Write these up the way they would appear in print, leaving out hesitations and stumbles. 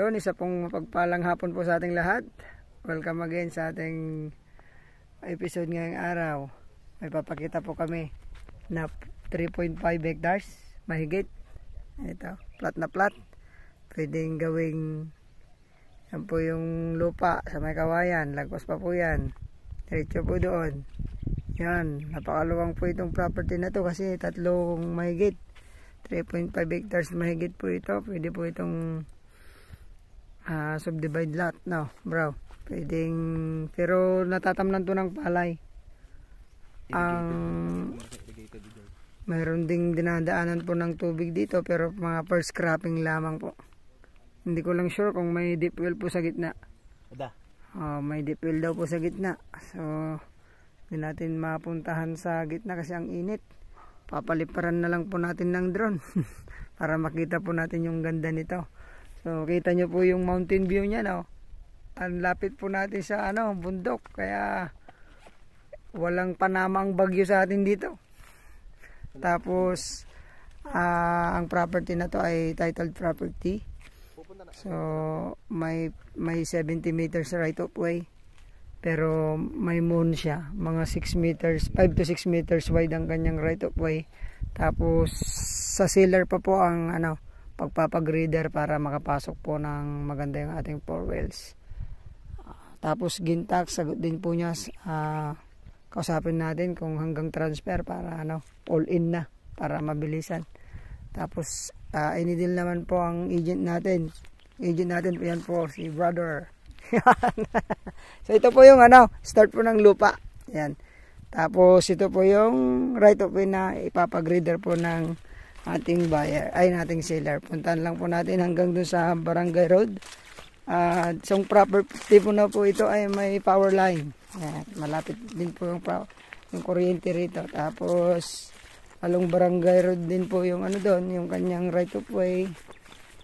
Yun, isa pong mapagpalang hapon po sa ating lahat. Welcome again sa ating episode ngayong araw. May papakita po kami na 3.5 hectares, mahigit. Ito, plat na plat. Pwedeng gawing, yan po yung lupa sa may kawayan. Lagpas pa po yan. Diretso po doon. Yan, napakaluwang po itong property na to kasi tatlong mahigit. 3.5 hectares mahigit po ito. Pwede po itong subdivide lot, no, bro. Pwedeng, pero natatamnan to ng palay. Mayroon ding dinadaanan po ng tubig dito, pero mga first cropping lamang po. Hindi ko lang sure kung may deep well po sa gitna. May deep well daw po sa gitna. So, hindi natin mapuntahan sa gitna kasi ang init. Papaliparan na lang po natin ng drone para makita po natin yung ganda nito. So, kita nyo po yung mountain view niya, no? Ang lapit po natin sa bundok, kaya walang panamang bagyo sa atin dito. Tapos ang property na to ay titled property. So, may 70 meters right of way. Pero may moon siya, mga 6 meters, 5 to 6 meters wide ang kanyang right of way. Tapos sa sealer pa po ang pagpapagreader para makapasok po ng maganda yung ating 4 wheels. Tapos gintax, sagot din po niya, kausapin natin kung hanggang transfer para all in na, para mabilisan. Tapos inidil naman po ang agent natin. Agent natin po yan po, si brother. So ito po yung start po ng lupa. Yan. Tapos ito po yung right of way na ipapagreader po ng ating buyer, ay nating seller. Puntahan lang po natin hanggang dun sa Barangay Road. So property po na po ito ay may power line. Ayan, malapit din po yung kuryente rito. Tapos along Barangay Road din po yung doon, yung kanyang right of way.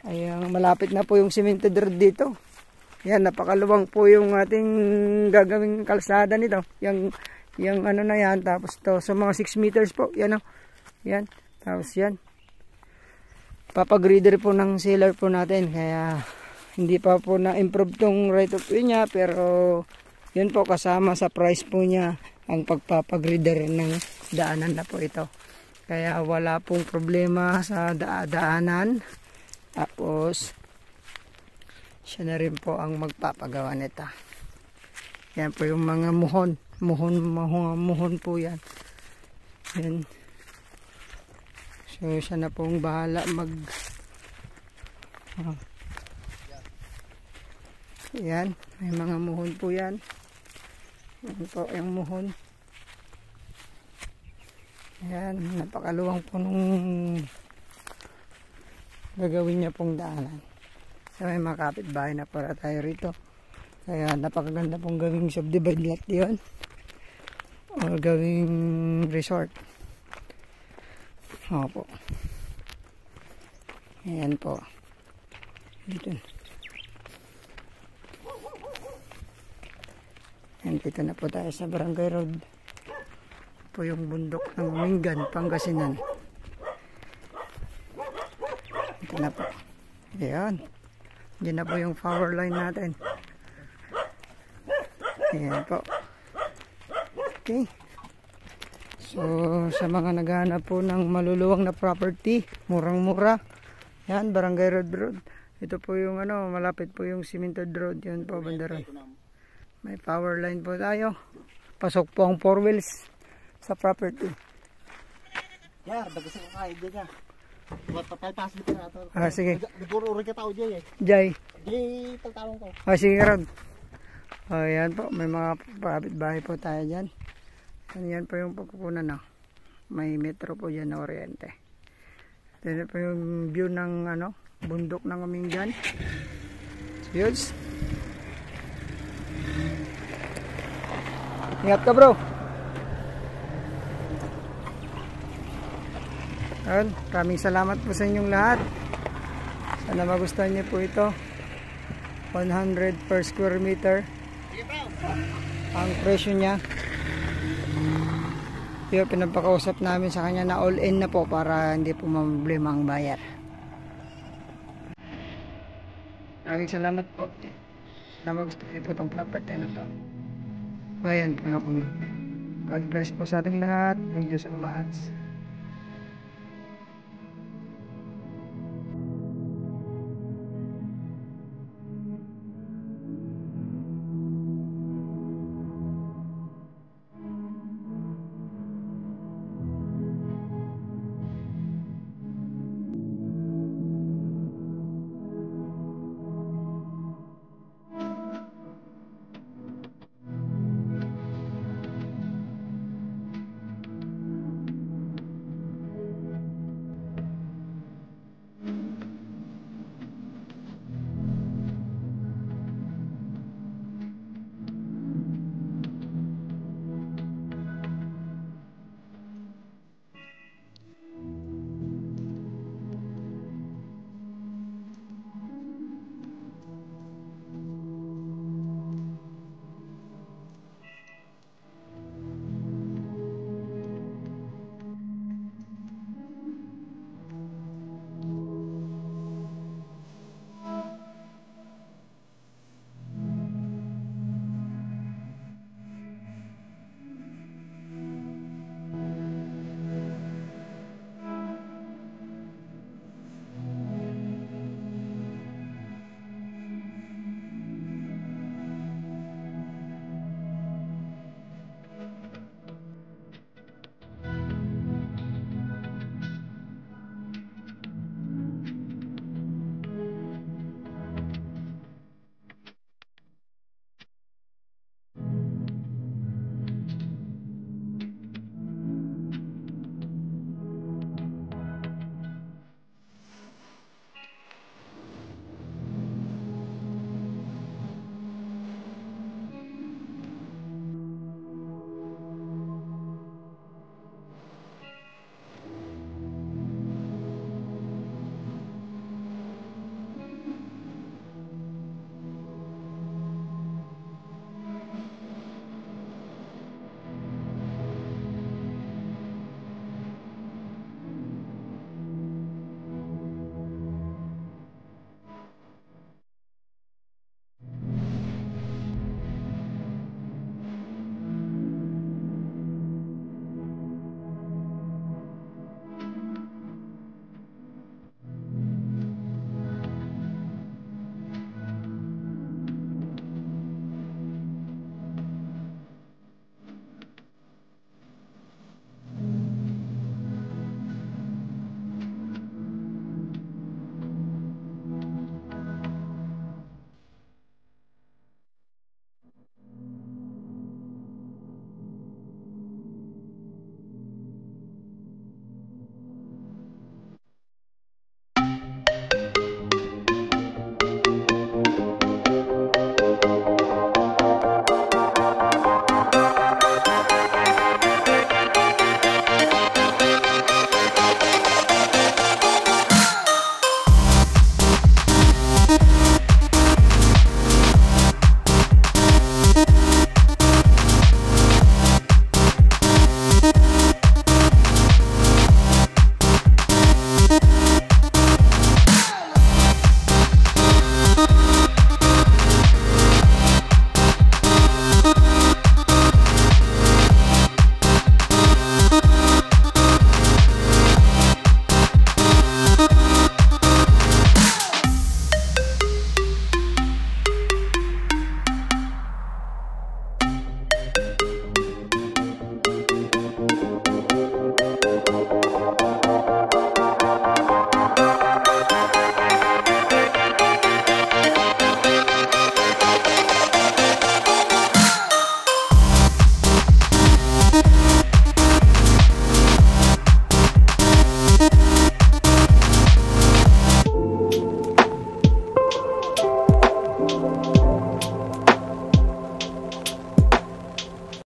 Ay malapit na po yung cemented road dito. Yan, napakaluwang po yung ating gagawing kalsada nito. Yung na yan, tapos to so mga 6 meters po. Yan yan. Tapos yan. Papagreader po ng seller po natin, kaya hindi pa po na-improve tong right of way niya, pero yun po kasama sa price po niya ang pagpapagreader ng daanan na po ito. Kaya wala pong problema sa daanan. Tapos siya na rin po ang magpapagawa nito. Yan po yung mga muhon po yan. Yan. So siya na pong bahala yan, may mga muhon po yan. Yan po yung muhon. Yan, napakaluwang po nung gagawin niya pong daanan. So may mga kapitbahay na para tayo rito. Kaya napakaganda pong gawing subdivide lot yun. O gawing resort. Opo. Ayan po. Dito. Ayan, dito na po tayo sa Barangay Road. Po yung bundok ng Mingan, Pangasinan. Dito na po. Ayan. Diyan na po yung power line natin. Ayan po. Okay. So, sa mga naghahanap po ng maluluwang na property, murang-mura. Yan, Barangay Road. Ito po yung malapit po yung cemented road. Yan po, bandaran. May power line po tayo. Pasok po ang 4 wheels sa property. Yar, bagas ako kain din niya. Papalpas dito na ito. Sige. Nagururi ka tao dyan eh. Jay. Di pagtawang ko. Sige, Rod. Ayan po, may mga kapitbahay po tayo dyan. Yan po yung pagkukunan may metro po dyan na Oriente. Ito po yung view ng bundok ng Mingan. Views. Ingat ka, bro. Ayan, maraming salamat po sa inyong lahat. Sana magustuhan niyo po ito. 100 per square meter ang presyo niya. Pero pinapakausap namin sa kanya na all in na po para hindi po problema ang buyer. Maraming salamat po na magustuhan po itong property na to. So, ayan po nga po. God bless po sa ating lahat. Thank you so much.